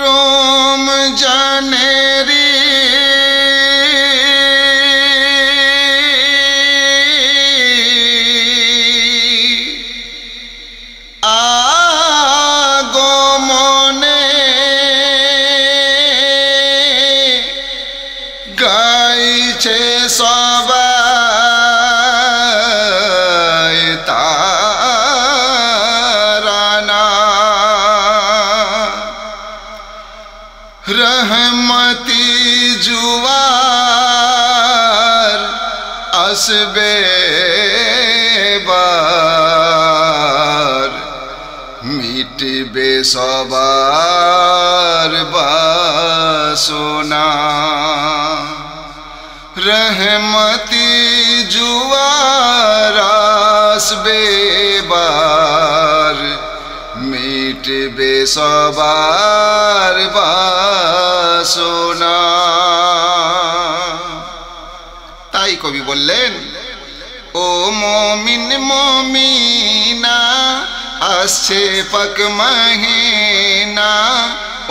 রমজানেরি আগমনে গাইছে সবাই তারানা। रहमती जुआर আসবে বার, মিটবে সবার বাসনা। रहमती जुआर আসবে বার, মিটবে সবার বাসনা। তাই কবি বললেন, ও মমিন মমিনা আসছে পাক মহিনা,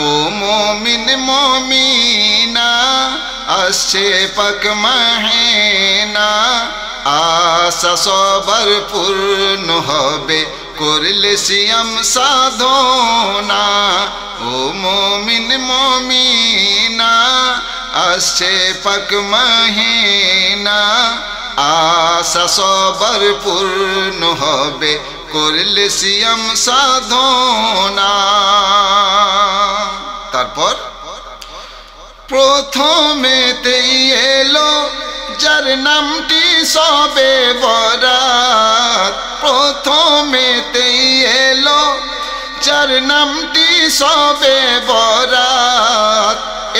ও মমিন মমিনা আসছে পাক মহিনা। আশা সবার পূর্ণ হবে করলে সিয়াম সাধনা। ও মমিন মমিনা আসছে পাক মহিনা, আশা সবার পূর্ণ হবে করলে সিয়াম সাধনা। তারপর প্রথমেতেই এলো যার নামটি সবে বরাত, প্রথমেতেই এলো যার নামটি সবে বরাত।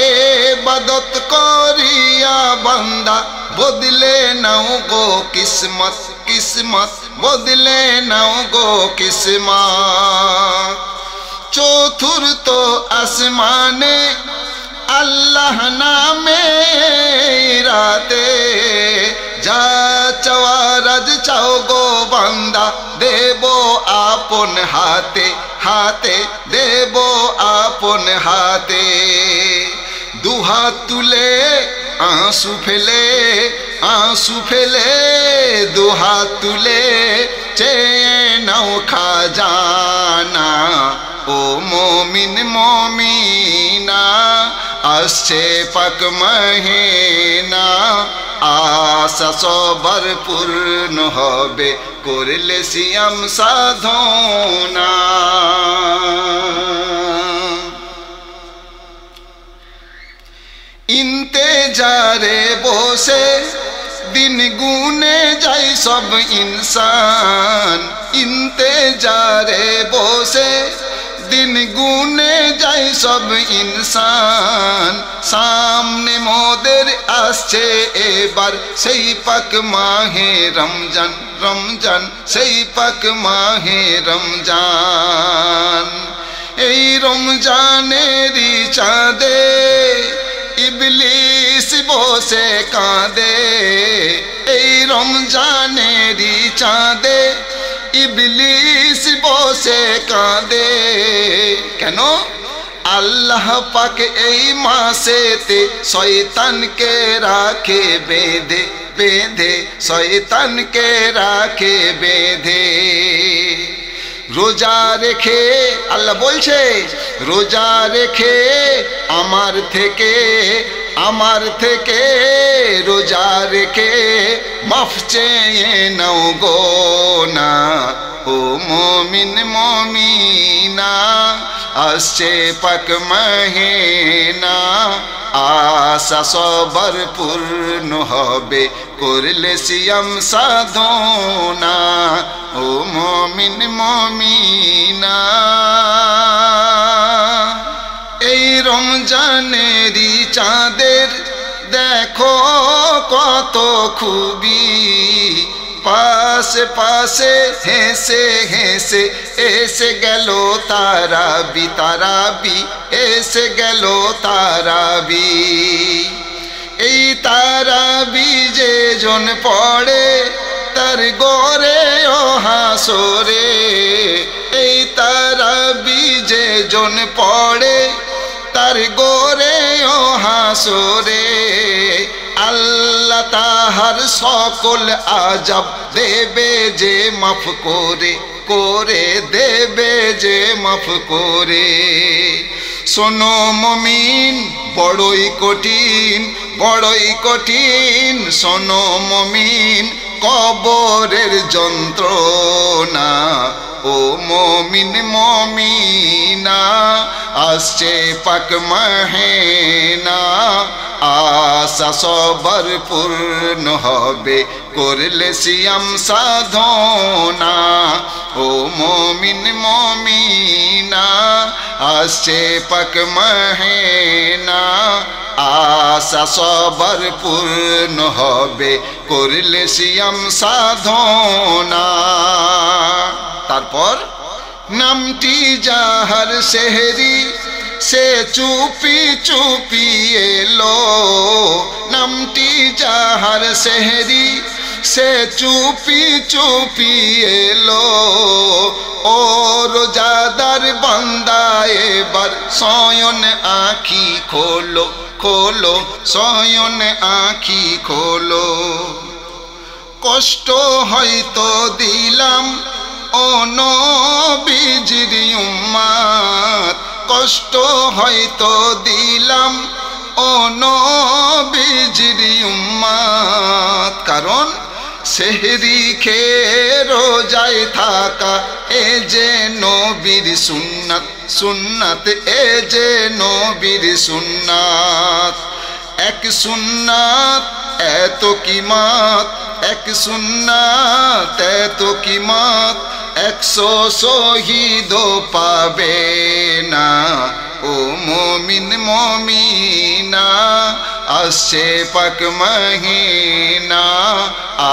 ইবাদত করিয়া বান্দা বদলে নাও গো কিসমত, কিসমত বদলে নাও গো কিসমত। চতুর্থ আসমানে আল্লাহ নামে রাতে যা চাওয়ার আজ চাও গো বান্দা, দেব আপন হাতে হাতে, দেব আপন হাতে। দুহাত তুলে आंसू फेले, आंसू फेले दुहात तुले चैनौ खाजाना। ओ मोमिन मोमिना আসছে পাক মহিনা, আশা সবার পূর্ণ হবে করলে সিয়াম সাধনা। ইন্তেজারে বসে দিন গুনে যায় সব ইনসান, ইন্তেজারে বসে दिन गुने जाए सब इंसान। सामने मोदेर आसছে এবার সেই পাক মাহে রমজান, রমজান সেই পাক মাহে রমজান। এই রমজানেরই চাঁদে ইবলিস বসে কাঁদে, এই রমজানেরই চাঁদে ইবলিস বসে কাঁদে। কেন? আল্লাহ পাক এই মাসেতে শয়তানকে রাখে বেঁধে বেঁধে, শয়তানকে রাখে বেঁধে। রোজা রেখে আল্লাহ বলছে, রোজা রেখে আমার থেকে রোজা রেখে মাফ চেয়ে নাও গো না। ও মুমিন মুমিনা আসছে পাক মহিনা, আশা সবার পূর্ণ হবে করলে সিয়াম সাধনা। ও মুমিন মুমিনা এই রমজানেরই চাঁদের দেখো কত খুবই, পাশে পাশে হেসে হেসে এসে গেল তারাবি, তারাবি এসে গেল তারাবি। এই তারাবি যে জন পড়ে তার গরে ও হাসরে, এই তারাবি যে জন পড়ে তার গোরে ও হাসরে আল্লাহ তাহার সকল আজাব দেবে যে মাফ করে করে দেবে যে মাফ করে শোনো মুমিন বড়ই কঠিন শোনো মুমিন কবরের যন্ত্রণা ও মুমিন মুমিনা আসছে পাক মাহেনা আশা সবার পূর্ণ হবে করলে সিয়াম সাধনা ও মুমিন মুমিনা আসছে পাক মাহেনা আশা সবার পূর্ণ হবে করলে সিয়াম সাধনা তারপর নামটি যাহার সেহরি সে চুপি চুপি এলো নামটি যাহার সেহরি সে চুপি চুপি এলো ও রোজাদার বান্দা এবার শয়ন আঁখি খোলো খোলো শয়ন আঁখি খোলো কষ্ট হয়তো দিলাম ও নবীজির উম্মত কষ্ট হয়তো দিলাম ও নবীজির উম্মত কারণ সেহরি খেয়ে রোজায় থাকা এ যে নবীর সুন্নাত সুন্নাত এ যে নবীর সুন্নাত এক সুন্নাত এত কিমাত এক সুন্নাত এত কিমাত 100 শহীদ পাবে না ও মুমিন মুমিনা আসছে পাক মহিনা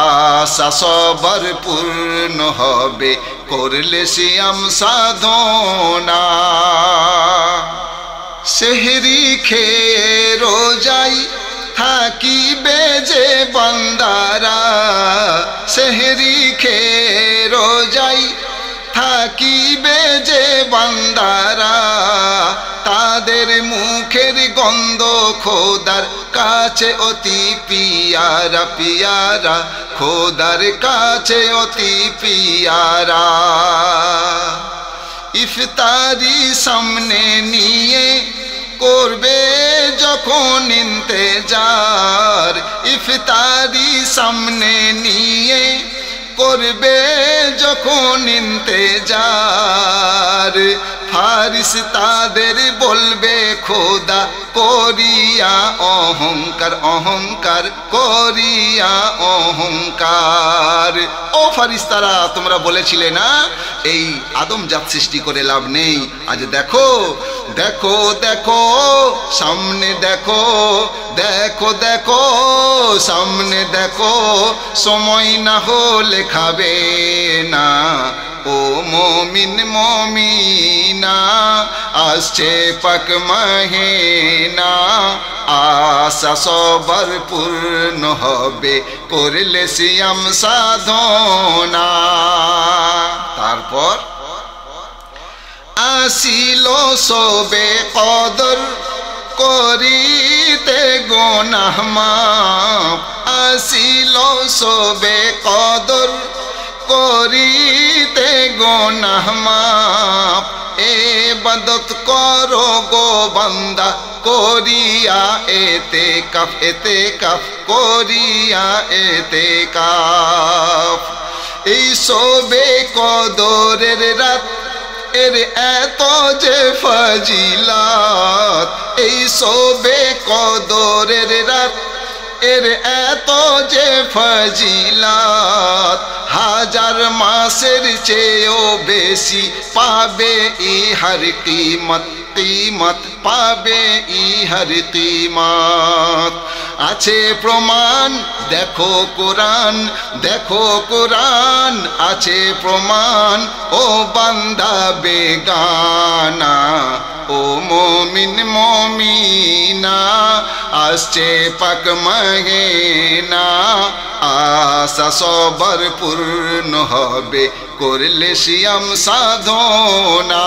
আশা সবার পূর্ণ হবে করলে সিয়াম সাধনা সেহরি খেয়ে রোজাই থাকিবে যে বান্দারা সেহরি খেয়ে রোজাই থাকিবে যে বান্দারা তাদের মুখের গন্ধ খোদার কাছে অতি পিয়ারা পিয়ারা খোদার কাছে অতি পিয়ারা ইফতারি সামনে নিয়ে করবে যখন ইন্তেজার ইফতারি সামনে নিয়ে করবে যখন ইন্তেজার ফারিস্তাদের বলবে খোদা করিয়া অহংকার অহংকার করিয়া অহংকার ও ফারিস্তারা তোমরা বলেছিলে না এই আদম জাত সৃষ্টি করে লাভ নেই আজ দেখো দেখো দেখো সামনে দেখো দেখো দেখো সামনে দেখো সময় না হলে খাবে না ও মুমিন মুমিনা আসছে পাক মহিনা আশা সবার পূর্ণ হবে করলে সিয়াম সাধনা তারপর আসিল সবে কদর করিতে গুনাহ মাফ আসিল সবে কদর করিতে গুনাহ মাফ ইবাদত করো গো বান্দা করিয়া এতেকাফ করিয়া এতেকাফ এই সবে কদরের রাত এর এত যে ফজিলত এই সবে কদরের রাত এর এত যে ফজিলত হাজার মাসের চেয়েও বেশি পাবে ইহার কিমত কিমত পাবে ইহার কিমত আছে প্রমাণ দেখো কোরআন আছে প্রমাণ ও বান্দা বেগানা ও মুমিন মুমিনা আসছে পাক মহিনা আশা সবার পূর্ণ হবে করলে সিয়াম সাধনা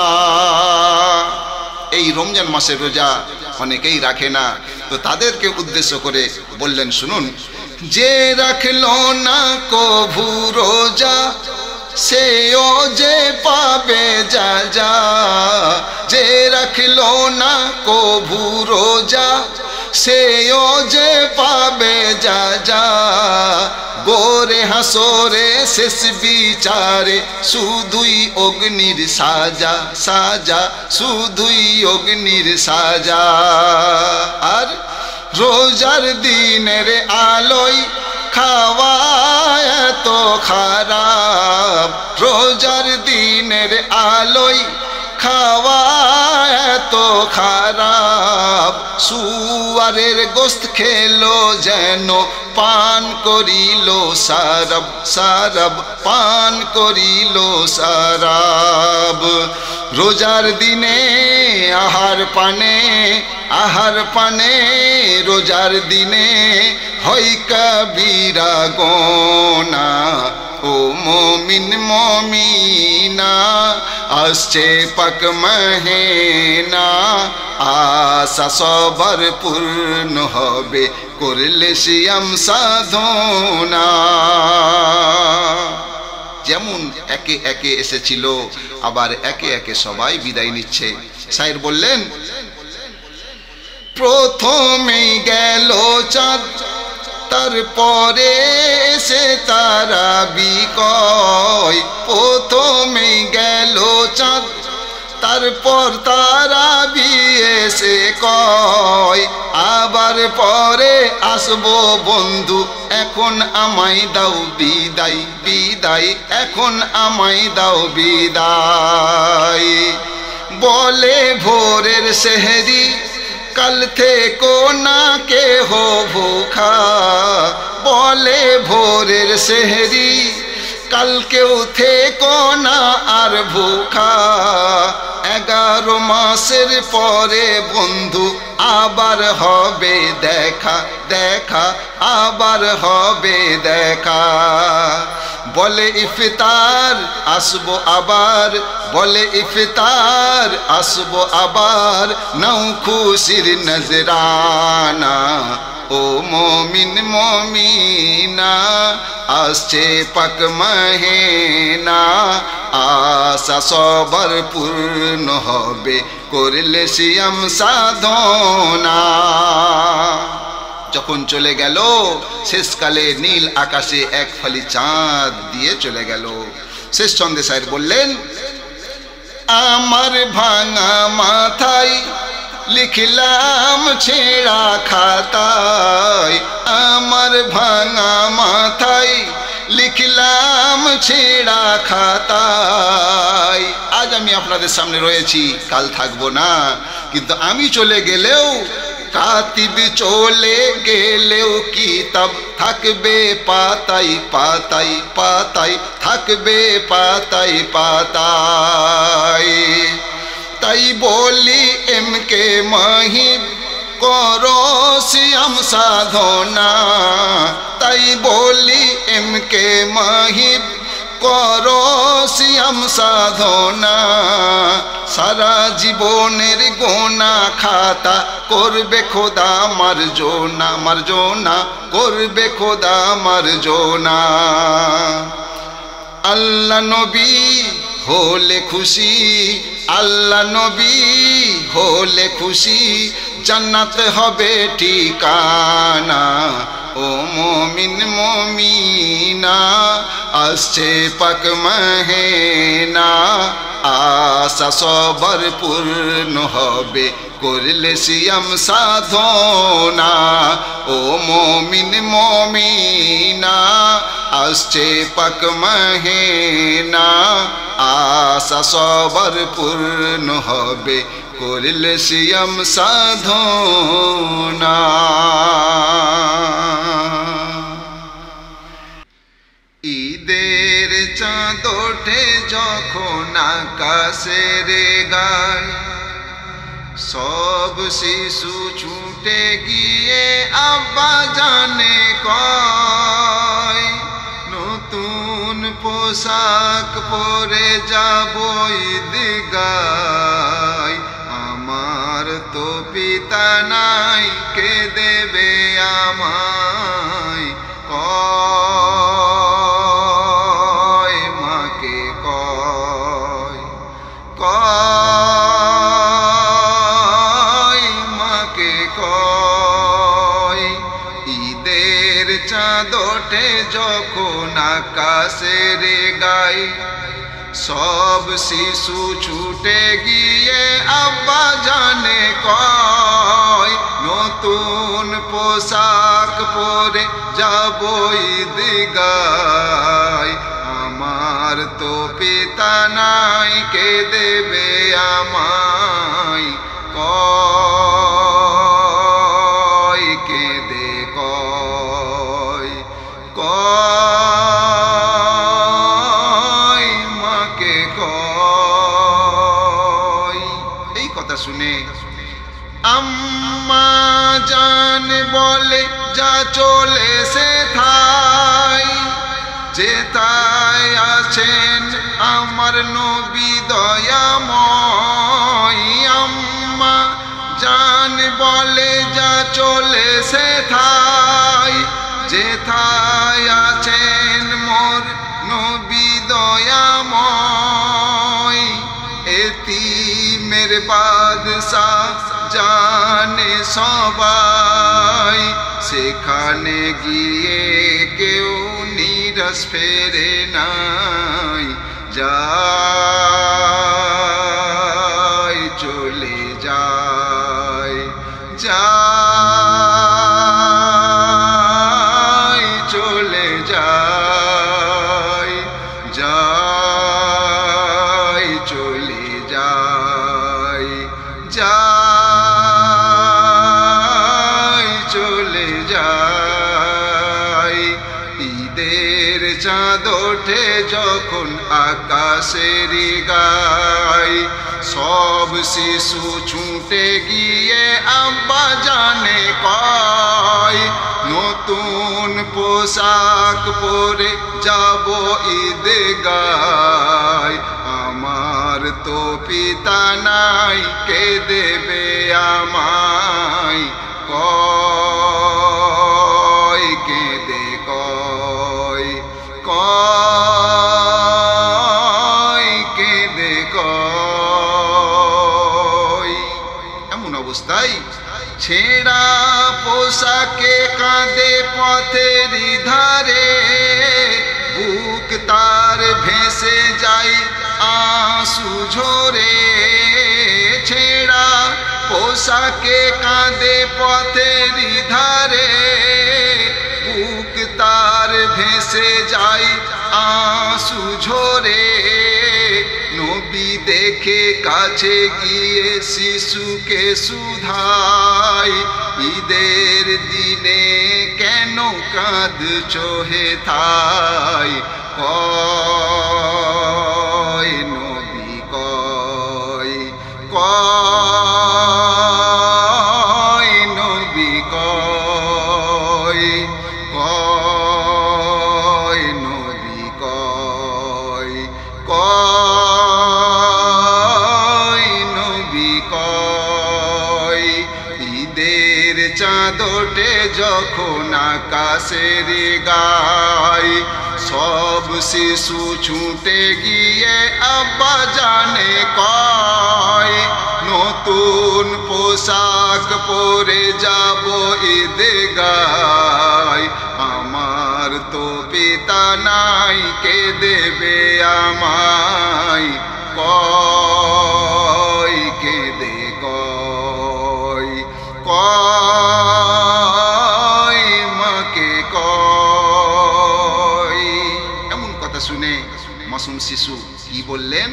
এই রমজান মাসের রোজা অনেকেই রাখে না, তো তাদেরকে উদ্দেশ্য করে বললেন, শুনুন, যে রাখলো না কভু রোজা সেও যে পাবে যা যা, যে রাখলো না কভু রোজা সেও যে পাবে যা যা, গোরে হাসরে শেষ বিচারে শুধুই অগ্নির সাজা সাজা, শুধুই অগ্নির সাজা। আর রোজার দিনের আলোয় খাওয়া এত খারাপ, রোজার দিনের আলোয় খাওয়া এত খারাপ, সুয়ারের গোস্ত খেলো যেন পান করিল সারাব সারাব, পান করিল সারাব। রোজার দিনে আহার পানে রোজার দিনে হয় কবিরা গোনা, ও মমিন মমিনা আসছে পাক মহিনা, আশা সবার পূর্ণ হবে করলে সিয়াম সাধনা। যেমন একে একে এসেছিল আবার একে একে সবাই বিদায় নিচ্ছে। শায়ের বললেন, প্রথমেই গেল চাঁদ তারপরে এসে তারা বিকয়, প্রথমেই গেল চাঁদ তারপর তারা এসে কয়, আবার পরে আসবো বন্ধু এখন আমায় দাও বিদায় বিদায়, এখন আমায় দাও বিদায়। বলে ভোরের সেহরি কাল থেকো না কেহ ভুখা, বলে ভোরের সেহরি কাল কেউ থেকো না আর ভুখা, 11 মাসের পরে বন্ধু আবার হবে দেখা দেখা, আবার হবে দেখা। বলে ইফতার আসবো আবার, বলে ইফতার আসবো আবার, নাও খুশির নজরানা, ও মমিন মমিনা আসছে পাক মহিনা, আশা সবার পূর্ণ হবে করলে সিয়াম সাধনা। যখন চলে গেল শেষকালে নীল আকাশে এক ফালি চাঁদ দিয়ে চলে গেল। শেষ ছন্দে শায়ের বললেন, আমার ভাঙা মাথায় লিখলাম ছেঁড়া খাতায়, আমার ভাঙা মাথায় লিখলাম ছেঁড়া খাতায়। আজ আমি আপনাদের সামনে রয়েছি, কাল থাকবো না, কিন্তু আমি চলে গেলেও কাতিব চলে গেলেও কিতাব থাকবে পাতায় পাতায় পাতায়, থাকবে পাতায় পাতায়। তাই বলি এমকে মাহিব করো সিয়াম সাধনা, তাই বলি এমকে মাহিব করো সিয়াম সাধনা, সারা জীবনের গোনা খাতা করবে খোদা মার্জনা মার্জনা, করবে খোদা মার্জনা। আল্লাহ নবী হলে খুশি, আল্লাহ নবী হলে খুশি, জান্নাত হবে ঠিকানা, ও মমিন মমিনা আসছে পাক মহিনা, আশা সবার পূর্ণ হবে করলে সিয়াম সাধনা, ও মমিন মমিনা আসছে পাক মহিনা, আশা সবার পূর্ণ হবে করলে সিয়াম সাধনা। ঈদের চাঁদ ওঠে যখন আকাশের গায়, সব শিশু ছুটে গিয়ে আব্বা জানে কয়, নতুন পোশাক পরে যাব ঈদগায়, আমার তো পিতা নাই, কে দেবে আমায়? কয় মাকে কয়, কয় মাকে কয়। ঈদের চাঁদ ওঠে যখন আকাশের গায়ে, সব শিশু ছুটে গিয়ে আব্বা জানে কয়, নতুন পোশাক পরে যাব ঈদগায়। আমার তো পিতা নাই, কে দেবে আমায়? কয় কেঁদে কয়, কয় মাকে কয়। এই কথা শুনে আম্মা জান বলে, যা চলে সে থাই, যেথায় আছেন আমার নবী দয়াময়। আম্মা জান বলে, যা চলে সে থাই, যেথায় আছেন মোর নবী দয়াময়। এতিমের বাদশাহ জানে সবাই, সেখানে গিয়ে কেউ নিরাশ ফেরে নাই। যায় চলে যায়, যায় চলে যায়, যায় চলে যায়, যায় চলে যায়। ঈদের চাঁদ ওঠে যখন আকাশের গায়ে, সব শিশু ছুটে গিয়ে আব্বা জানে কয়, নতুন পোশাক পরে যাব ঈদগায়। আমার তো পিতা নাই, কে দেবে আমায়? কয় কেঁদে কয়, কয় কেঁদে কয়। এমন অবস্থায় ছেঁড়া পোশাকে কাঁদে পথের ধারে, বুক তার ভেসে যায় আঁসু ঝরে। ছেঁড়া পোশাকে কাঁদে পথের ধারে, বুক তার ভেসে যায় আঁসু ঝরে। নবী দেখে কাছে গিয়ে শিশুকে সুধায়, ঈদের দিনে কেন কাঁদছো হে থাই? কয় নবী কয়, কয় নবী কয়, কয় নবী কয়, কয় নবী কয়। ঈদের চাঁদ ওঠে যখন আকাশের গায়ে, সব শিশু ছুটে গিয়ে আব্বা জানে কয়, নতুন পোশাক পরে যাব ঈদগায়। আমার তো পিতা নাই, কে দেবে আমায়? কয় কেঁদে কয়, কয় মাকে কয়। এমন কথা শুনে মাসুম শিশু কি বললেন?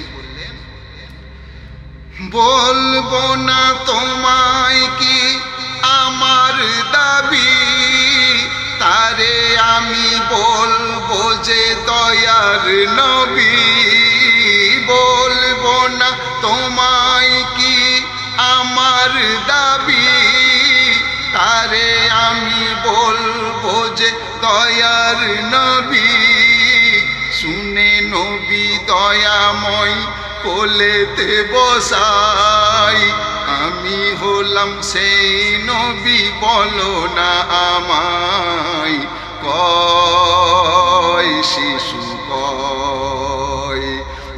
বলবো না তোমায় কি আমার দাবি, তারে আমি বলবো যে দয়ার নবী। বলবো না তোমায় কি আমার দাবি, তারে আমি বলবো যে দয়ার নবী। শুনে নবী দয়াময় কোলেতে বসাই, আমি হলাম সেই নবী বলো না আমায়, কয় শিশু কয়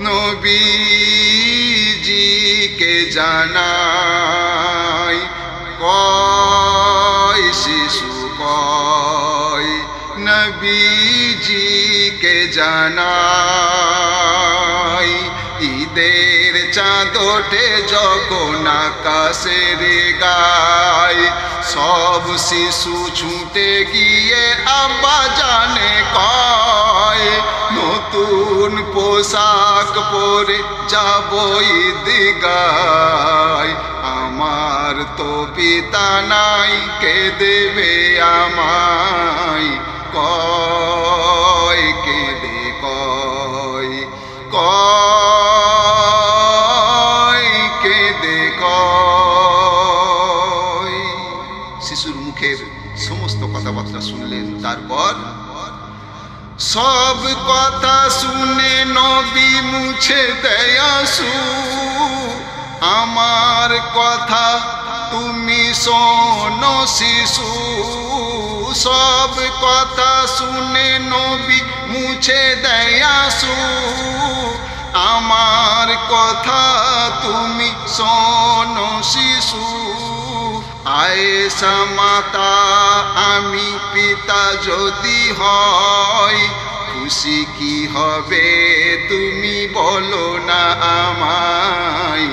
নবীজিকে জানাই, কয় শিশু কয় নবীজিকে জানাই। ঈদের চাঁদ ওঠে যখন আকাশের গায়, সব শিশু ছুটে গিয়ে আব্বা জানে কয়, নতুন পোশাক পরে যাব ঈদগায়। আমার তো পিতা নাই, কে দেবে আমায়, কয় কেঁদে কয়, কয় কেঁদে কয়। শিশুর মুখের সমস্ত কথাবার্তা শুনলেন, তারপর সব কথা শুনে নবী মুছে দেয় আঁসু, আমার কথা তুমি শোনো শিশু। সব কথা শুনে নবী মুছে দেয় আঁসু, আমার কথা তুমি শোনো শিশু। আয়েশা মাতা আমি পিতা যদি হয়, খুশি কি হবে তুমি বলো না আমায়,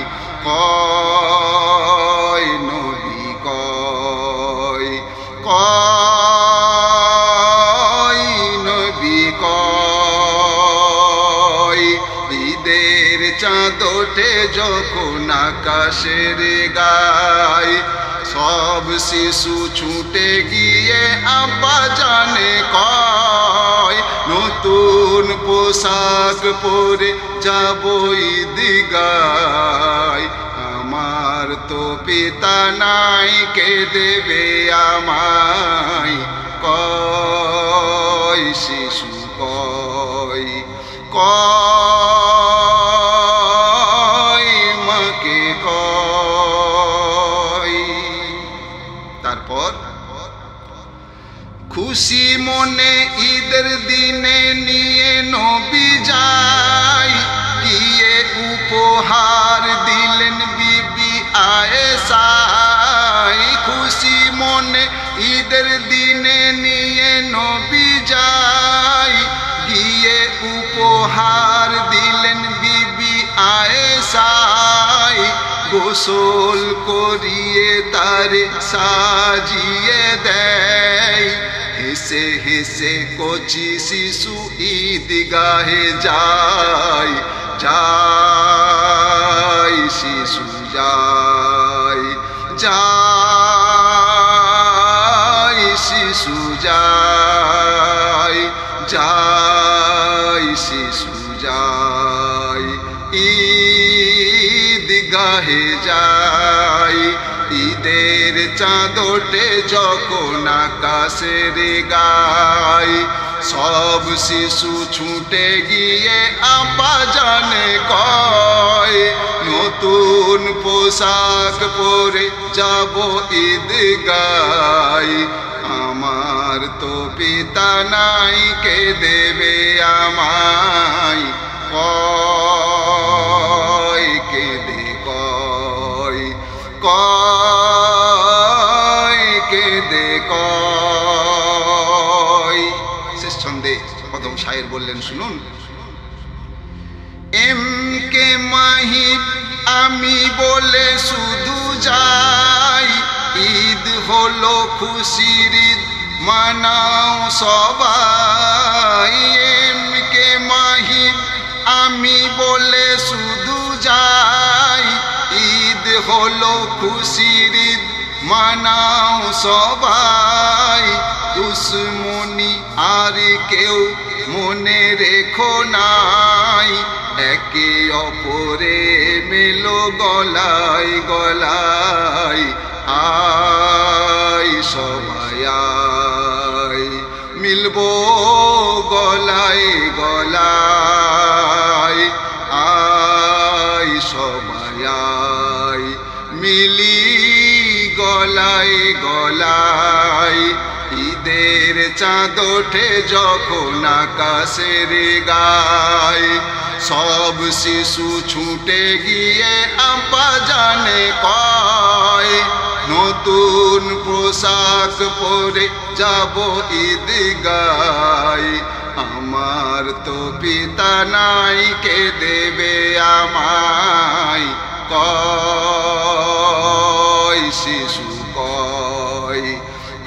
কয় নবী কয়, কয় নবী কয়। ঈদের চাঁদ ওঠে যখন আকাশের গায়, সব শিশু ছুটে গিয়ে আব্বা জানে কয়, নতুন পোশাক পরে যাব ঈদগায়। আমার তো পিতা নাই, কে দেবে আমায়, কয় শিশু কয়, কয় মাকে কয়। তারপর খুশি মনে ঈদের দিনে নিয়ে নবী যাই, গিয়ে উপহার দিলেন বিবি আয়েশায়। খুশি মনে ঈদের দিনে নিয়ে নবী যাই, গিয়ে উপহার দিলেন বিবি আয়েশায়। গোসল করিয়ে তারে সাজিয়ে দেয়, হেসে হেসে কচি শিশু ঈদগাহে যায়, যায় শিশু যায়, যায় শিশু যায়, যায় শিশু যায়, ঈদগাহে যায়। ঈদের চাঁদ ওঠে যখন আকাশের গায়, সব শিশু ছুটে গিয়ে আব্বা জানে কয়, নতুন পোশাক পরে যাব ঈদগায়। আমার তো পিতা নাই, কে দেবে আমায়, কয় কেঁদে কয়, কয় কেঁদে কয়। শেষ ছন্দে প্রথম শায়ের বললেন, শুনুন। এম কে মাহিব আমি বলে শুধু যাই, ঈদ হলো খুশির ঈদ মানাও সবাই। এম কে মাহিব আমি বলে শুধু যাই, ঈদ হলো খুশির ঈদ মানাও সবাই। দুশ্মনী আর কেউ মনে রেখো নাই, একে অপরে মেলো গলায় গলায়। আয় সবাই আয়, মিলবো গলায় গলায়। আয় সবাই আয়, মিলি গলায় গলায় ঈদের চাঁদ ওঠে যখন আকাশের গায়ে সব শিশু ছুটে গিয়ে আব্বা জানে কয় নতুন পোশাক পরে যাব ঈদগায় আমার তো পিতা নাই কে দেবে আমায় কয় শিশু কয়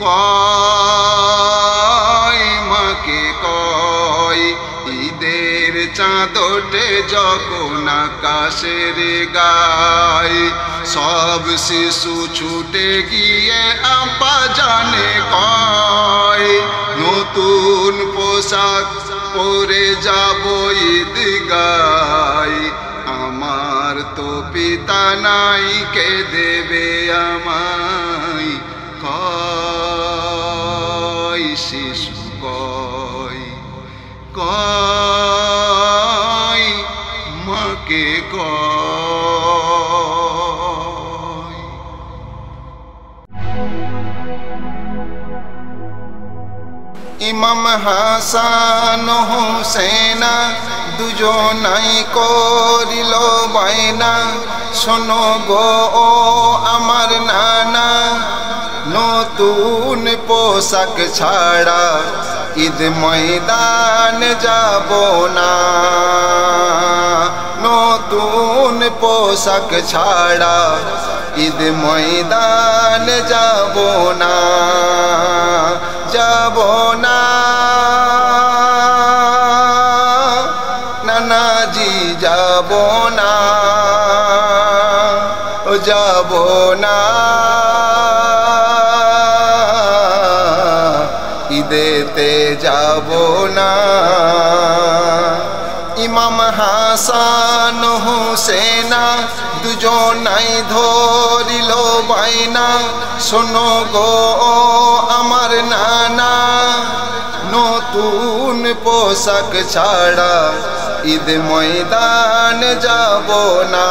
কয় মাকে কয় ঈদের চাঁদ ওঠে যখন আকাশের গায়ে সব শিশু ছুটে গিয়ে আব্বা জানে কয় নতুন পোশাক পরে যাব ঈদগায় আমার তো পিতা নাই কে দেবে আমায় কয় শিশু কয় কয় মাকে কয় ইমাম হাসান হুসেনা দুজনাই করিল বাইনা শোনো গো ও আমার নানা নতুন পোশাক ছাড়া ঈদ ময়দান যাব না নতুন পোশাক ছাড়া ঈদ ময়দান যাব না যাব না নানাজি যাব না যাব না ঈদেতে যাব না ইমাম হাসান হুসেনা দুজনাই ধরিল বাইনা শোনো গো আমার নানা নতুন পোশাক ছাড়া ঈদ ময়দান যাব না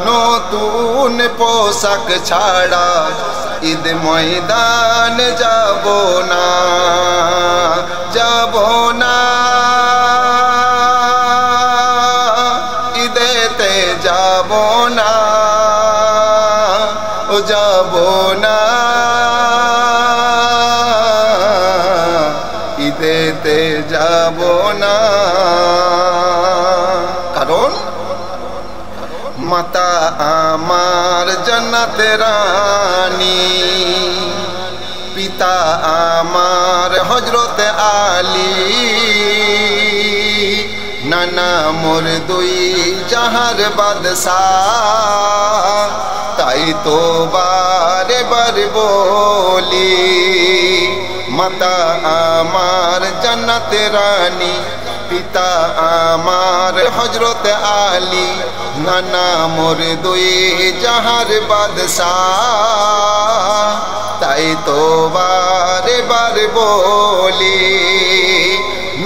নতুন পোশাক ছাড়া ঈদ ময়দান যাব না যাব না ঈদেতে যাব না ও যাব না ঈদেতে যাব না কারণ মাতা আমার জান্নাত রানী পিতা আমার হযরত আলী নানা মোর দুই জাহার বাদশাহ তাই তো বারে বার বলি মাতা আমার জান্নাত রানী পিতা আমার হযরত আলী নানা মোর দুই জাহার বাদশাহ তাই তো বারে বার বলি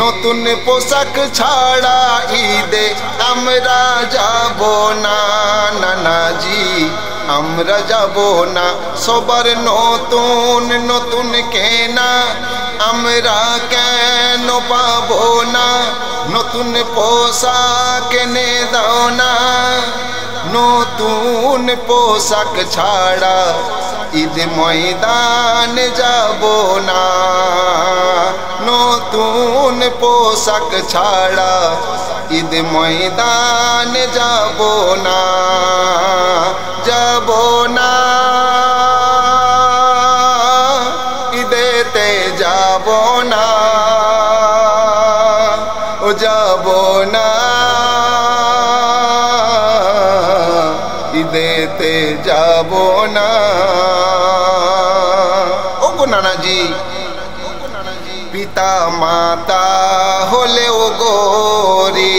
নতুন পোশাক ছাড়া ঈদে আমরা যাব না নানাজি আমরা যাব না সবার নতুন নতুন কেনা আমরা কেন পাবো না নতুন পোশাক এনে দাও না নতুন পোশাক ছাড়া ঈদ ময়দান যাব না নতুন পোশাক ছাড়া ঈদ ময়দান যাব না যাব না ঈদেতে যাব না ও যাব না ঈদেতে যাব না ও গো নানাজি পিতা মাতা হলেও গরিব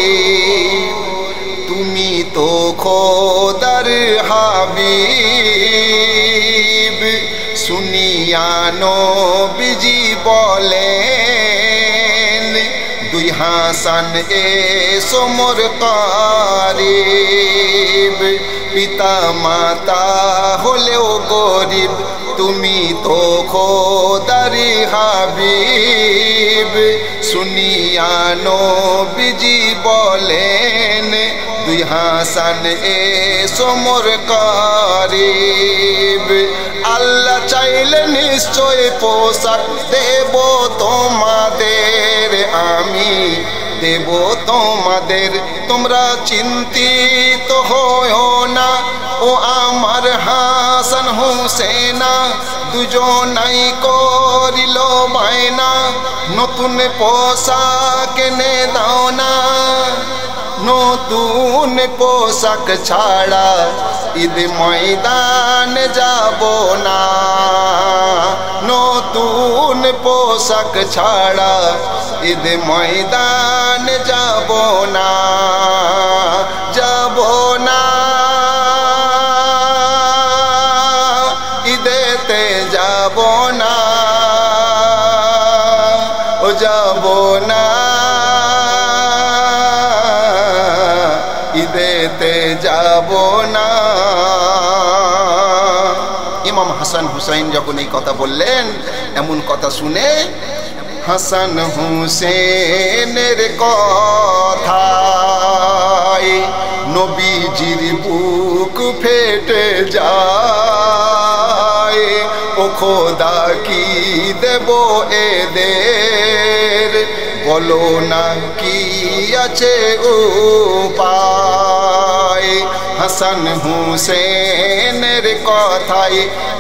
তুমি তো খোদার হাবিব শুনিয়া নবীজি বলেন দুই হাসান এসো মোর কারিব। পিতা মাতা হলেও গরিব, তুমি তো খোদারি হাবিব। শুনিয়া নবীজি বলেন, দুই হাসান এসো মোর কারিব। আল্লাহ চাইলে নিশ্চয় পোশাক দেব তোমাদের, আমি দেব তোমাদের। তোমরা চিন্তিত হও না, ও আমার হাসান হুসেনা, দুজনাই করিল বায়না, নতুন পোশাক এনে দাও না। নতুন পোশাক ছাড়া ঈদ ময়দান যাব না, নতুন পোশাক ছাড়া ঈদ ময়দান যাব না, যাব না, ঈদেতে যাব না, ও যাব না, ঈদেতে যাব না। ইমাম হাসান হুসাইন যখন এই কথা বললেন, এমন কথা শুনে হাসান হুসেনের কথায় নবীজির বুক ফেটে যায়। ও খোদা কি দেব এদের, বলো না কি আছে উপায়। হাসান হুসেনের কথায়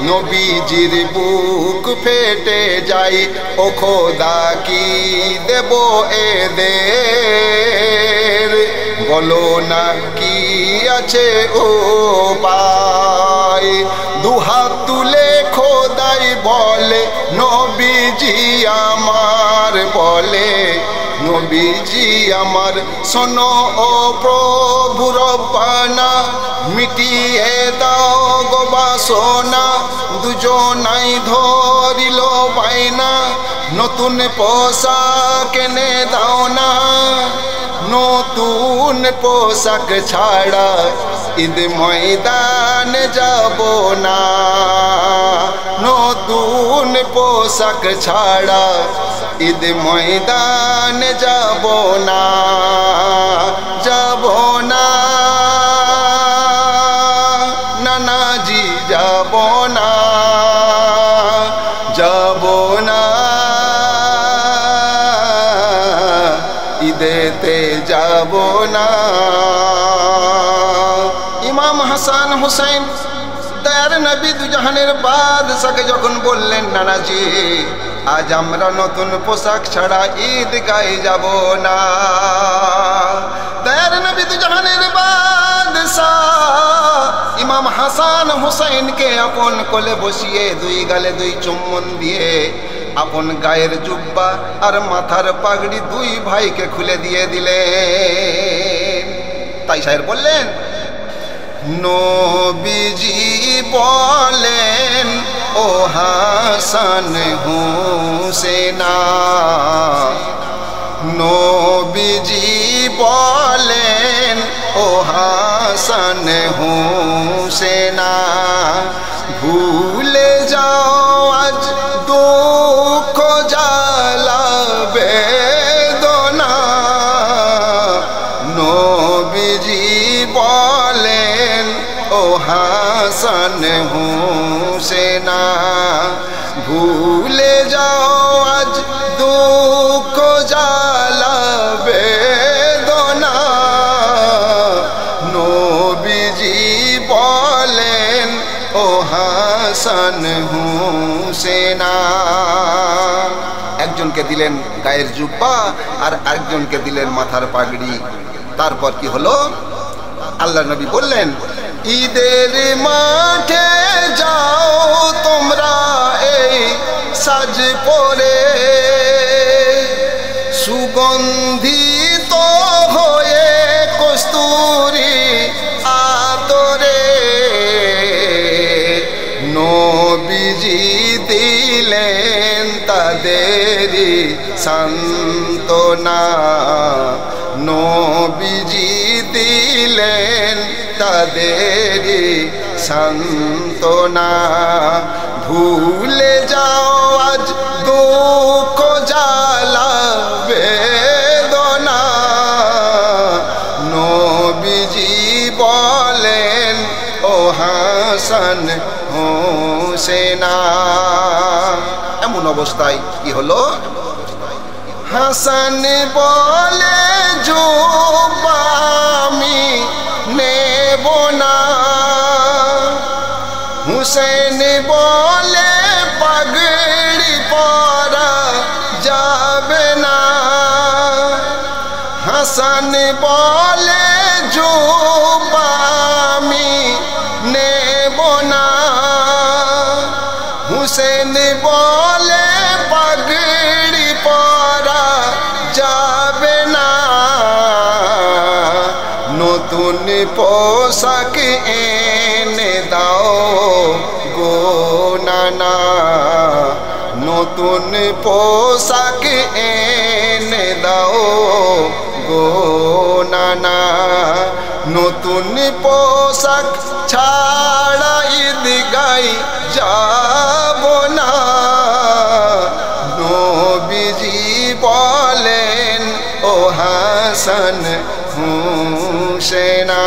নবীজির বুক ফেটে যায়। ও খোদা কি দেব এদের, বলো না কি আছে উপায়। দুহাত তুলে খোদাই বলে, নবীজি আমার বলে, নবীজি আমার শোনো ও প্রভু রব্বানা, মিটিয়ে দাও গো বাসনা। দুজনাই ধরিল বায়না, নতুন পোশাক এনে দাও না। নতুন পোশাক ছাড়া ঈদ ময়দান যাব না, নতুন পোশাক ছাড়া ঈদ ময়দান যাব না, যাব না, নানাজি যাব না, যাব না, ঈদেতে যাব না। ইমাম হাসান হুসাইন দয়ার নবী দুজাহানের বাদশাকে যখন বললেন, নানাজি আজ আমরা নতুন পোশাক ছাড়া ঈদ গায়ে যাব না। দয়ার নবী দুজাহানের বাদশাহ ইমাম হাসান হুসাইনকে আপন কোলে বসিয়ে দুই গালে দুই চুম্বন দিয়ে আপন গায়ের জুব্বা আর মাথার পাগড়ি দুই ভাইকে খুলে দিয়ে দিলেন। তাই শায়ের বললেন, নবীজি বলেন, ও হাসান হুসেনা, নবীজি বলেন, ও হাসান হুসেনা, ভুলে যাও আজ দুঃখ জ্বালা বেদনা। নবীজি বলেন, ও হাসান হুসেনা, ভুলে যাও আজ দুঃখ জ্বালা বেদনা। নবীজি বলেন, ও হাসান হুসেনা। একজনকে দিলেন গায়ের জুব্বা আর আরেকজনকে দিলেন মাথার পাগড়ি। তারপর কি হলো? আল্লাহ নবী বললেন, ঈদের মাঠে যাও তোমরা এই সাজ পরে, সুগন্ধিত হয়ে কস্তুরী আতরে। নবীজি দিলেন তাদেরই সান্ত্বনা, নবীজি দিলেন তাদেরই সান্ত্বনা। ভুলে যাও আজ দুঃখ জ্বালা বেদনা, নবীজি বলেন ও হাসান হোসেনা। এমন অবস্থায় কি হলো, হাসান বলে জুব্বা আমি নেব না, হুসেন বলে পাগড়ি পরা যাবে না। হাসান বলে জুব্বা আমি নেব না, হুসেন বলে পাগড়ি পরা যাবে না। নতুন পোশাক এনে দাও গো নানা, নতুন পোশাক এনে দাও গো নানা। নতুন পোশাক ছাড়া ঈদগাহ যাব না, নবীজি বলেন ও হাসান হোসেনা।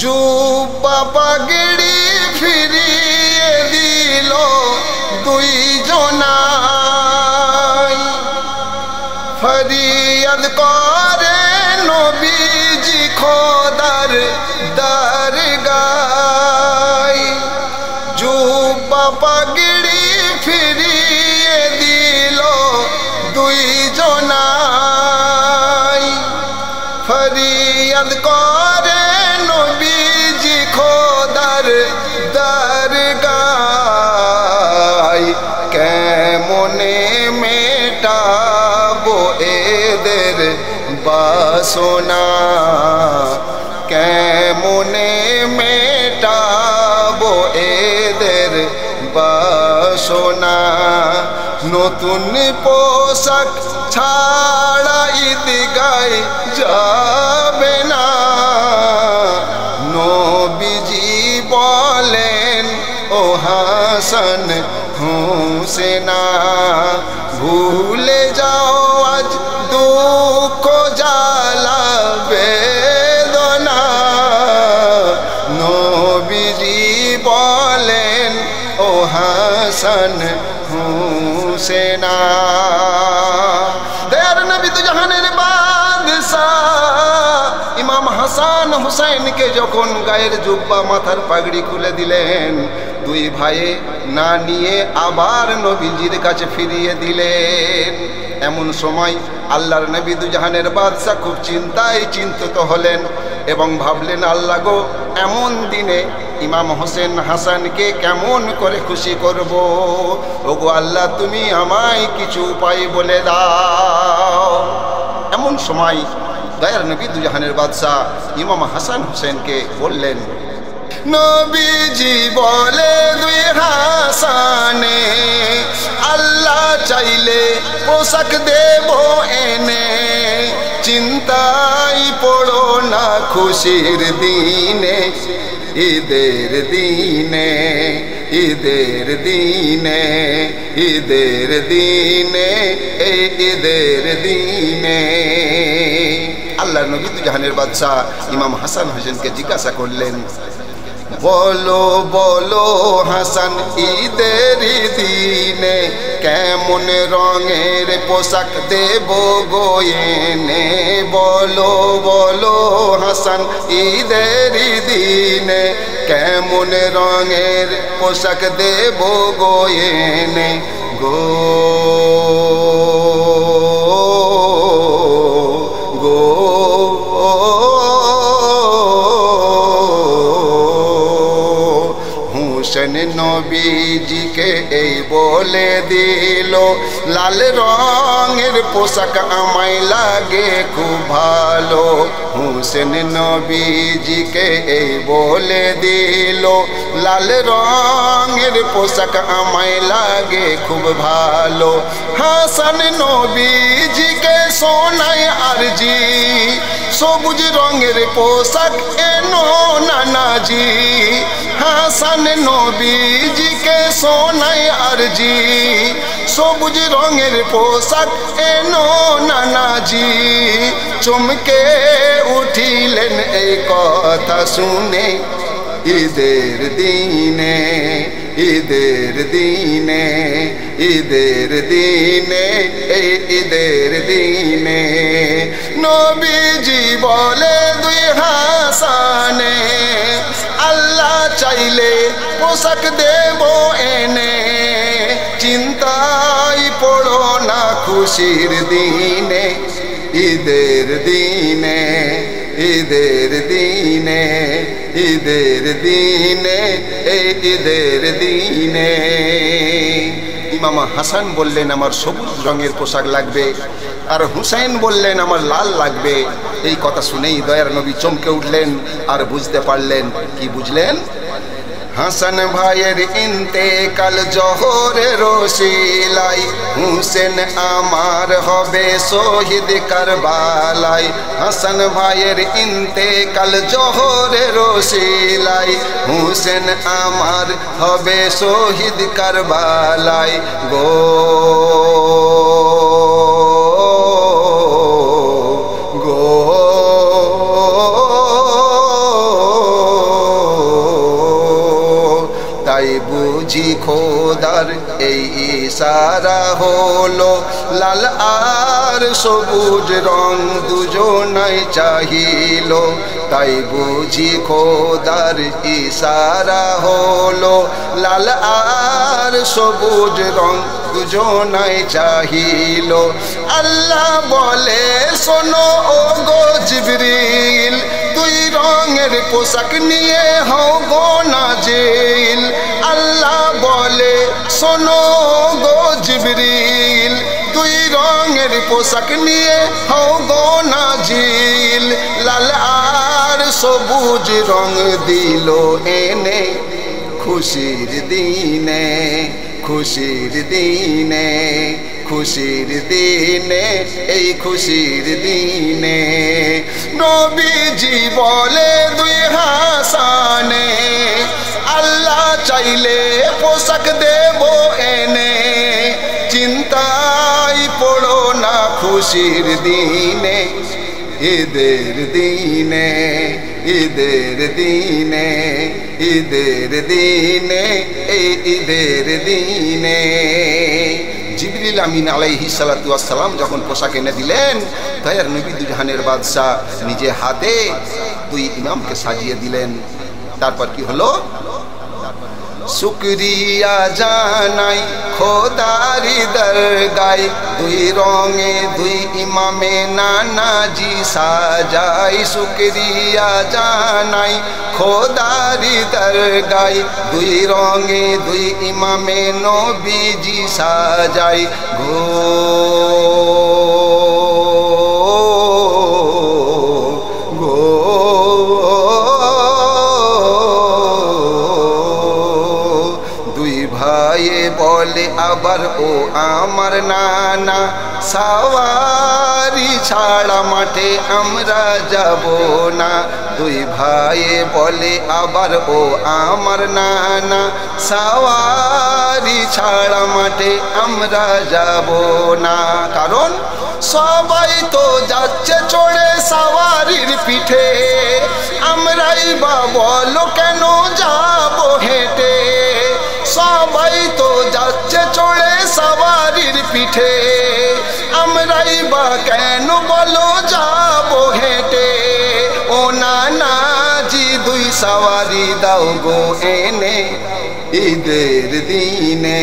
জুব্বা পাগড়ি ফিরিয়ে দিল দুইজনাই, ফরিয়াদ করে নবীজি খোদার দরগায়। জুব্বা পাগড়ি ফিরিয়ে দিল দুইজনাই, ফরিয়াদ করে নবীজি খোদার দরগায়। কেমনে মেটাবো এদের বাসনা, কেমনে মেটাবো এদের বাসনা। নতুন পোশাক ছাড়া ঈদগাহ যাবে না, নবীজি বলেন ও হাসান হোসেনা। ভুলে যাও আজ দুঃখ জ্বালা বেদনা, নবীজি বলেন ও হাসান হোসেনা। দয়ার নবী তো জাহানের বাদশাহ ইমাম হাসান হুসাইনকে যখন গায়ের জুব্বা মাথার পাগড়ি খুলে দিলেন, দুই ভাইয়ে না নিয়ে আবার নবীজির কাছে ফিরিয়ে দিলেন। এমন সময় আল্লাহর নবী দুজাহানের বাদশাহ খুব চিন্তায় চিন্তিত হলেন এবং ভাবলেন, আল্লাহ গো, এমন দিনে ইমাম হোসেন হাসানকে কেমন করে খুশি করব। ওগো আল্লাহ, তুমি আমায় কিছু উপায় বলে দাও। এমন সময় দয়ার নবী দুজাহানের বাদশাহ ইমাম হাসান হোসেনকে বললেন, নবীজি বলে দুই হাসানে, আল্লাহ চাইলে পোশাক দেব এনে, চিন্তায় পড়ো না খুশির দিনে, ঈদের দিনে, ঈদের দিনে, ঈদের দিনে, এই ঈদের দিনে। আল্লাহ নবী দুজাহানের বাদশাহ ইমাম হাসান হোসেনকে জিজ্ঞাসা করলেন, বলো বলো হাসান, ঈদের দিনে কেমন রঙের পোশাক দেব গো এনে। বলো বলো হাসান, ঈদের দিনে কেমন রঙের পোশাক দেব গো এনে। গো হুসেন নবীজিকে এই বলে দিল, লাল রঙের পোশাক আমায় লাগে খুব ভালো। হুসেন নবীজিকে এই বলে দিল, লাল রঙের পোশাক আমায় লাগে খুব ভালো। হাসান নবীজিকে শোনায় আরজি, সবুজ রঙের পোশাক এনো নানাজি। হাসান নবীজিকে শোনায় আরজি, সবুজ রঙের পোশাক এনো নানাজি। চমকে উঠিলেন এই কথা শুনে, ঈদের দিনে, ঈদের দিনে, ঈদের দিনে, এই ঈদের দিনে। নবীজি বলে দুই হাসানে, আল্লাহ চাইলে পোশাক দেব এনে, চিন্তায় পড়ো না খুশির দিনে, ঈদের দিনে, ঈদের দিনে, ঈদের দিনে, এই ঈদের দিনে। ইমাম হাসান বললেন আমার সবুজ রঙের পোশাক লাগবে, আর হুসাইন বললেন আমার লাল লাগবে। এই কথা শুনেই দয়ার নবী চমকে উঠলেন আর বুঝতে পারলেন। কি বুঝলেন? হাসান ভাইয়ের ইন্তেকাল জোহরের রশিলাই, হুসেন আমার হবে শহীদ কারবালাই। হাসান ভাইয়ের ইন্তেকাল জোহরের রশিলাই, হুসেন আমার হবে শহীদ কারবালাই গো। বুঝি খোদার এই ইশারা হলো, লাল আর সবুজ রং দুজনাই চাহিল। তাই বুঝি খোদার ইশারা হলো, লাল আর সবুজ রং দুজনাই চাহিল। আল্লাহ বলে শোনো ও গো জিবরিল, দুই রঙের পোশাক নিয়ে হও গো নাজিল। আল্লাহ বলে শোনো গো জিবরিল, দুই রঙের পোশাক নিয়ে হও গো নাজিল। লাল আর সবুজ রং দিল এনে, খুশির দিনে, খুশির দিনে, খুশির দিনে, এই খুশির দিনে। নবীজি বলে দুই হাসানে, আল্লাহ চাইলে পোশাক দেব এনে, চিন্তায় পড়ো না খুশির দিনে, ঈদের দিনে, ঈদের দিনে, ঈদের দিনে, এই ঈদের দিনে। জিবরিল আমিন আলাইহিস সালাতু ওয়াস সালাম যখন পোশাক এনে দিলেন, দয়ার নবী দুজাহানের বাদশা নিজে হাতে দুই ইমামকে সাজিয়ে দিলেন। তারপর কি হলো? শুকরিয়া জানাই খোদারি দরগায়, দুই রঙে দুই ইমামে নানাজি সাজাই। শুকরিয়া জানাই খোদারি দরগায়, দুই রঙে দুই ইমামে নবীজি সাজাই গো। বলে আবার ও আমার নানা, সাওয়ারি ছাড়া মাঠে আমরা যাব না। দুই ভাই বলে আবার ও আমার নানা, সাওয়ারি ছাড়া মাঠে আমরা যাব না। কারণ সবাই তো যাচ্ছে চড়ে সাওয়ারির পিঠে, আমরাই বা বলো কেন যাব হেঁটে। সবাই তো যাচ্ছে চড়ে সাওয়ারির পিঠে, আমরাই বা কেন বলো যাব হেঁটে। ও নানাজি দুই সাওয়ারি দাও গো এনে, ঈদের দিনে,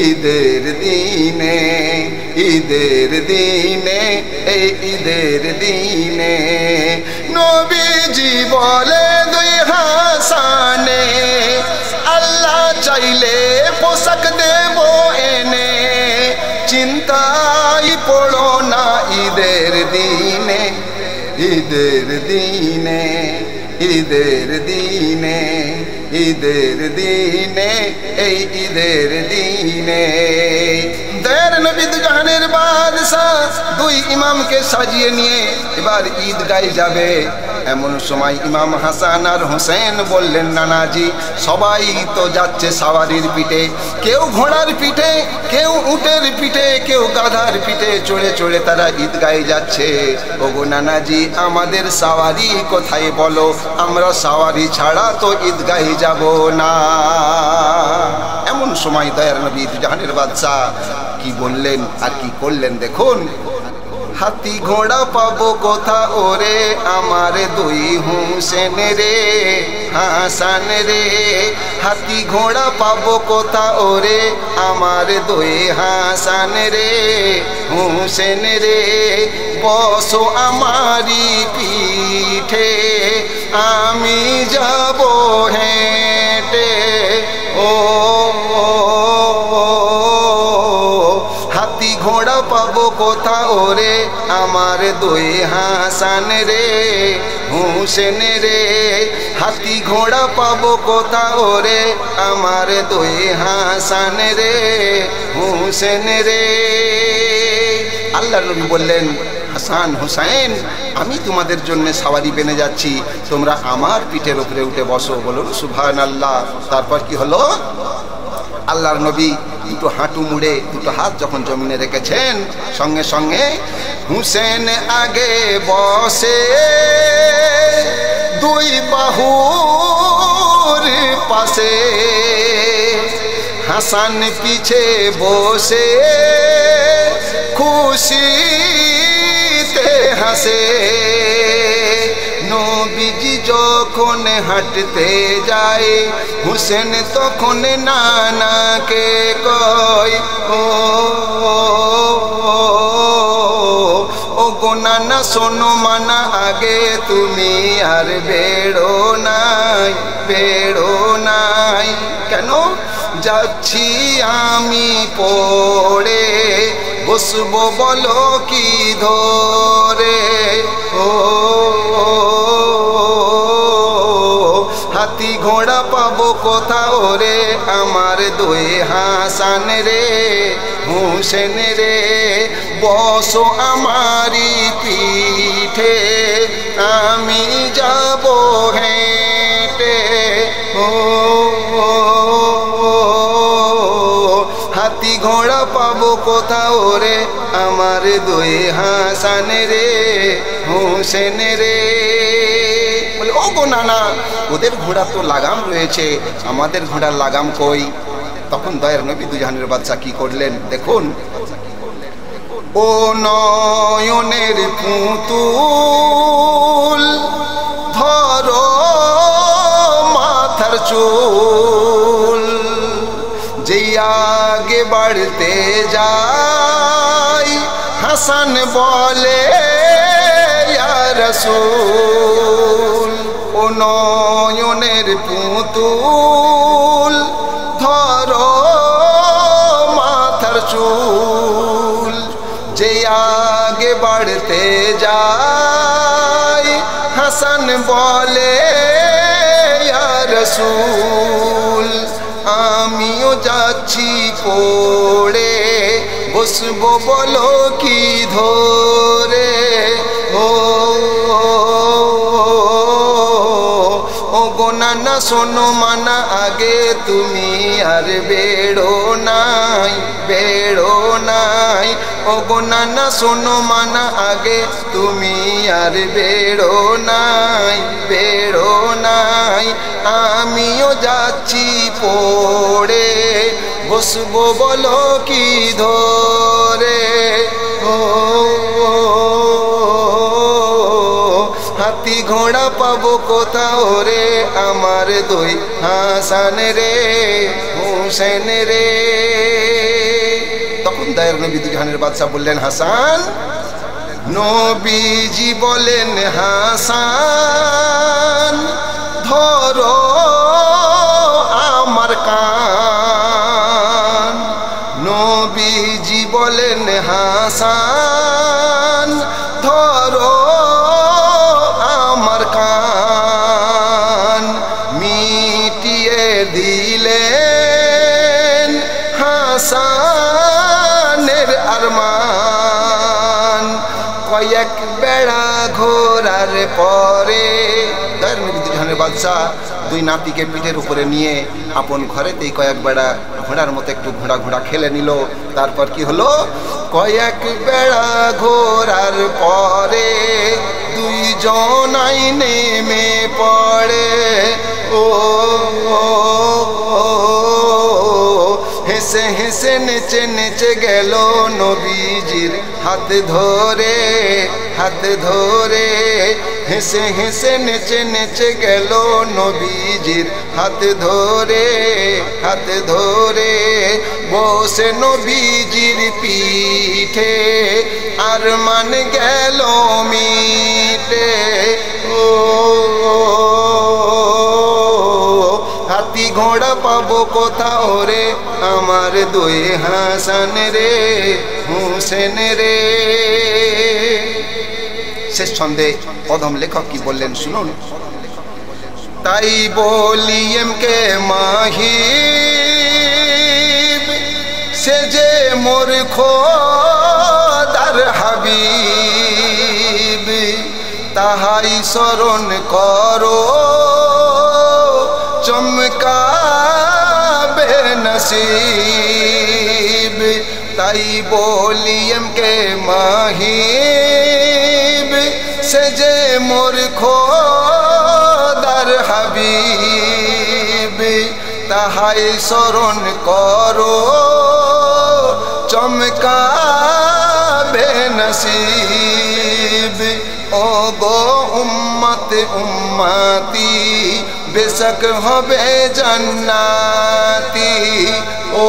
ঈদের দিনে, ঈদের দিনে, এই ঈদের দিনে। নবীজি বলে দুই হাসানে, আল্লাহ ঈদের দিনে, ঈদের দিনে, ঈদের দিনে, এই ঈদের দিনে। দয়ার নবী দুজাহানের বাদশাহ দুই ইমামকে সাজিয়ে নিয়ে এবার ঈদগাহে যাবে। এমন সময় ইমাম হাসান আর হোসেন বললেন, নানাজি সবাই তো যাচ্ছে সাওয়ারির পিঠে, কেউ ঘোড়ার পিঠে, কেউ উটের পিঠে, কেউ গাধার পিঠে চড়ে চড়ে তারা ঈদগাহে যাচ্ছে। ওগো নানাজি আমাদের সাওয়ারি কোথায় বলো, আমরা সাওয়ারি ছাড়া তো ঈদগাহে যাব না। এমন সময় দয়ার নবী দুজাহানের বাদশাহ কি বললেন আর কি করলেন দেখুন। হাতি ঘোড়া পাবো কোথা ওরে আমার দুই হুসেন রে হাসান রে, হাতি ঘোড়া পাবো কোথা ওরে আমার দুই হাসান রে হুসেন রে, বসো আমারি পিঠে আমি যাব হেঁটে। ও হাতি ঘোড়া পাবো কোথা ওরে আমার দুই হাসান রে হুসেন রে, হাতি ঘোড়া পাবো কোথা ওরে আমার দুই হাসান রে হুসেন রে। আল্লাহর নবী বললেন, হাসান হুসাইন আমি তোমাদের জন্য সাওয়ারি বেনে যাচ্ছি, তোমরা আমার পিঠের উপরে উঠে বসো। বলুন সুবহানাল্লাহ। তারপর কি হলো, আল্লাহর নবী দুটো হাঁটু মুড়ে দুটো হাত যখন জমিনে রেখেছেন, সঙ্গে সঙ্গে হুসেন আগে বসে দুই বাহুর পাশে, হাসান পিছে বসে খুশিতে হাসে। নবীজি যখন হাঁটতে যায় হুসেন তখন নানাকে কয়, ও গো নানা শোনো মানা আগে তুমি আর বেড়ো নাই, বেড়ো নাই। কেন? যাচ্ছি আমি পড়ে বসবো বলো কি ধরে। ও হাতি ঘোড়া পাবো কোথা ওরে আমার দুই হাসান রে হুসেন রে, বসো আমারি পিঠে আমি যাব হেঁটে। ও হাতি ঘোড়া পাবো কোথা ওরে আমার দুই হাসান রে হুসেন রে। বলে, ও গো নানা ওদের ঘোড়া তো লাগাম রয়েছে, আমাদের ঘোড়ার লাগাম কই? তখন দয়ার নবী দুজাহানের বাদশাহ কি করলেন দেখুন। ও নয়নের পুতুল ধরো মাথার চুল, যেই আগে বাড়তে যাই হাসান বলে ইয়া রাসূল। ও নয়নের পুতুল ধরো মাথার চুল, যে আগে বাড়তে যাই হাসান বলে ইয়া রাসূল। আমিও যাচ্ছি পড়ে বসবো বলো কি ধরে। ও গো নানা শোনো মানা আগে তুমি আর বেড়ো নাই, বেড়ো নাই। ও গো নানা শোনো মানা আগে তুমি আর বেড়ো নাই, বেড়ো নাই। আমিও যাচ্ছি পড়ে বসবো বলো কি ধরে। হাতি ঘোড়া পাবো কোথা ওরে আমার দুই হাসান রে হুসেন রে। তখন দয়ার নবী দুজাহানের বাদশাহ বললেন, হাসান। নবীজি বলেন, হাসান ধরো আমার কান। নবীজি বলেন, হাসান ধরো মিটিয়ে দিলেন হাসানের আরমান। কয়েক বেড়া ঘোরার পরে দুজনের বাদশা দুই নাতিকে পিঠের উপরে নিয়ে আপন ঘরেতেই কয়েক বেড়া ঘোড়ার মতো একটু ঘোড়া ঘোড়া খেলে নিল। তারপর কি হলো, কয়েক বেড়া ঘোরার পরে দুইজনাই নেমে পড়ে। ও হেসে হেসে নেচে নেচে গেল নবীজির হাত ধরে, হাত ধরে হেসে হেসে নেচে নেচে গেল নবীজির হাত ধরে, হাত ধরে বসে নবীজির পিঠে আরমান গেল মিটে। ও হাতি ঘোড়া পাবো কোথাও রে আমার দুই হাসান রে হুসেন রে। শেষ ছন্দে অধম লেখক কি বললেন শুনুন। তাই বলি এম কে মাহিব সে যে মোর খোদার হাবিব, তাহাই স্মরণ করো চমকাবে নসিব। তাই বলি এম কে মাহিব সে যে মোর খোদার হাবিব, তাহাই স্মরণ করো চমকাবে নসিব। ও গো উম্মত উম্মতি বেশক হবে জান্নাতি। ও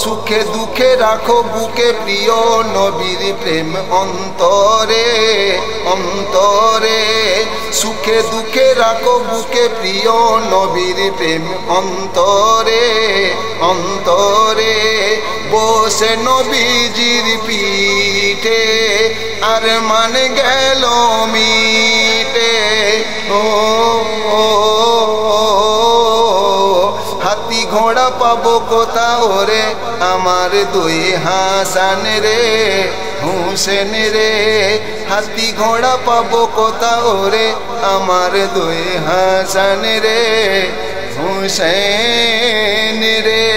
সুখে দুঃখে রাখো বুকে প্রিয় নবীর প্রেম অন্তরে, অন্তরে সুখে দুঃখে রাখো বুকে প্রিয় নবীর প্রেম অন্তরে, অন্তরে বসে নবীজির পিঠে আরমান গেল মিটে। ও হাতি ঘোড়া পাবো কোথাও রে আমার দুই হাসান রে হুসেন রে। হাতি ঘোড়া পাবো কোথাও রে আমার দুই হাসান রে হুসেন রে।